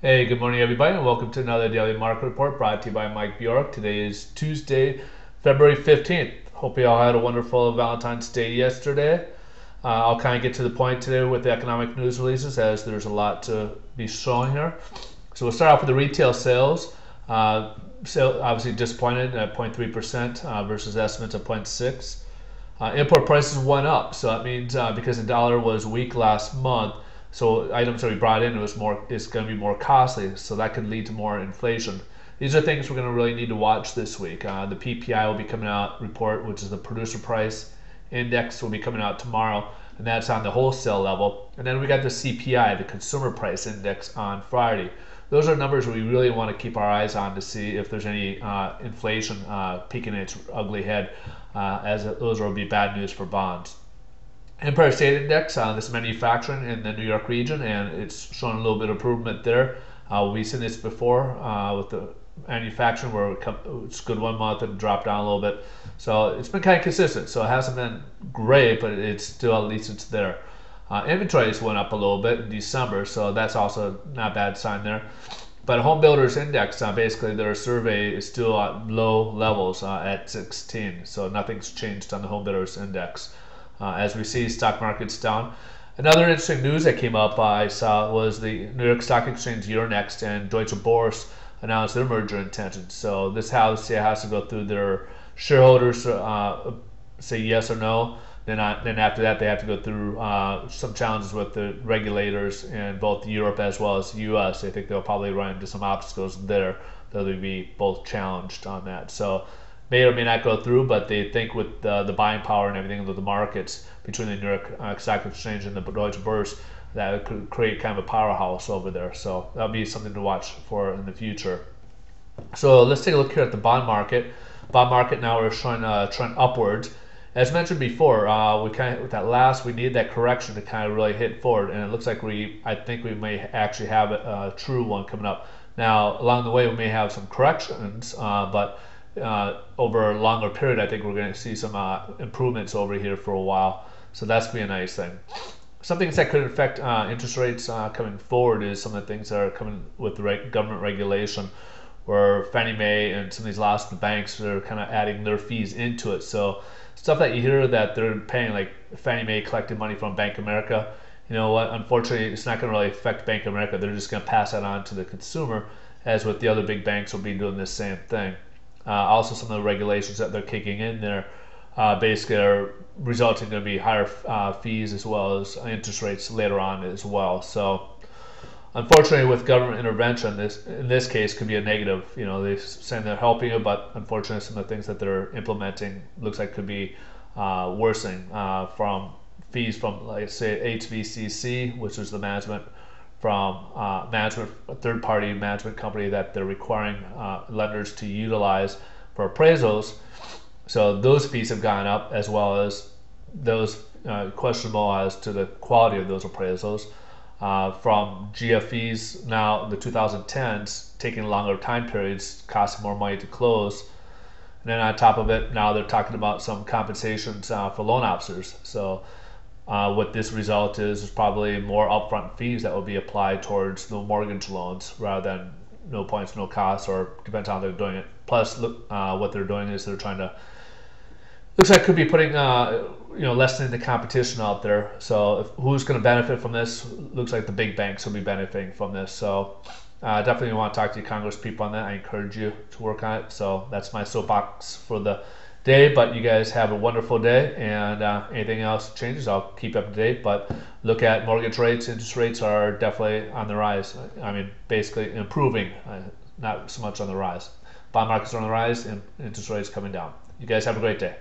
Hey, good morning, everybody, and welcome to another daily market report brought to you by Mike Bjork. Today is Tuesday, February 15th. Hope you all had a wonderful Valentine's Day yesterday. I'll kind of get to the point today with the economic news releases as there's a lot to be showing here. So we'll start off with the retail sales. Sale obviously disappointed at 0.3% versus estimates of 0.6. Import prices went up, so that means because the dollar was weak last month, so items that we brought in is going to be more costly, so that could lead to more inflation. These are things we're going to really need to watch this week. The PPI will be coming out report, which is the producer price index, will be coming out tomorrow, and that's on the wholesale level. And then we got the CPI, the consumer price index, on Friday. Those are numbers we really want to keep our eyes on to see if there's any inflation peeking its ugly head, as those will be bad news for bonds. Empire State Index, this is manufacturing in the New York region, and it's showing a little bit of improvement there. We've seen this before with the manufacturing where it's good one month and dropped down a little bit. So it's been kind of consistent. So it hasn't been great, but it's still, at least it's there. Inventories went up a little bit in December, so that's also not a bad sign there. But Home Builders Index, basically their survey is still at low levels at 16, so nothing's changed on the Home Builders Index. As we see stock market's down. Another interesting news that came up I saw was the New York Stock Exchange, Euronext, and Deutsche Börse announced their merger intentions. So this house has to go through their shareholders, say yes or no. Then after that, they have to go through some challenges with the regulators in both Europe as well as the U.S. I think they'll probably run into some obstacles there. They'll be both challenged on that. So may or may not go through, but they think with the buying power and everything of the markets between the New York Stock Exchange and the Deutsche Börse, that it could create kind of a powerhouse over there. So that'll be something to watch for in the future. So let's take a look here at the bond market. Bond market now we're showing a trend upwards. As mentioned before, we need that correction to kind of really hit forward, and it looks like I think we may actually have a true one coming up. Now along the way we may have some corrections, but over a longer period, I think we're going to see some improvements over here for a while. So that's going to be a nice thing. Some things that could affect interest rates coming forward is some of the things that are coming with the government regulation, where Fannie Mae and some of these last banks are kind of adding their fees into it. So stuff that you hear that they're paying, like Fannie Mae collecting money from Bank of America, you know what? Unfortunately, it's not going to really affect Bank of America. They're just going to pass that on to the consumer, as with the other big banks will be doing the same thing. Also, some of the regulations that they're kicking in there basically are resulting in be higher fees as well as interest rates later on as well. So, unfortunately, with government intervention, this in this case could be a negative. You know, they say they're helping you, but unfortunately, some of the things that they're implementing looks like could be worsening from fees from, like say, HVCC, which is the management from a third-party management company that they're requiring lenders to utilize for appraisals. So those fees have gone up, as well as those questionable as to the quality of those appraisals. From GFEs now, the 2010s, taking longer time periods, costing more money to close. And then on top of it, now they're talking about some compensations for loan officers. So what this result is probably more upfront fees that will be applied towards the mortgage loans rather than no points, no costs, or depends on how they're doing it. Plus, what they're doing is they're trying to, looks like could be putting lessening the competition out there. So who's going to benefit from this? Looks like the big banks will be benefiting from this. So definitely want to talk to your Congress people on that. I encourage you to work on it. So that's my soapbox for the day, but you guys have a wonderful day, and anything else changes, I'll keep up to date. But look at mortgage rates. Interest rates are definitely on the rise. I mean, basically improving, not so much on the rise. Bond markets are on the rise, and interest rates coming down. You guys have a great day.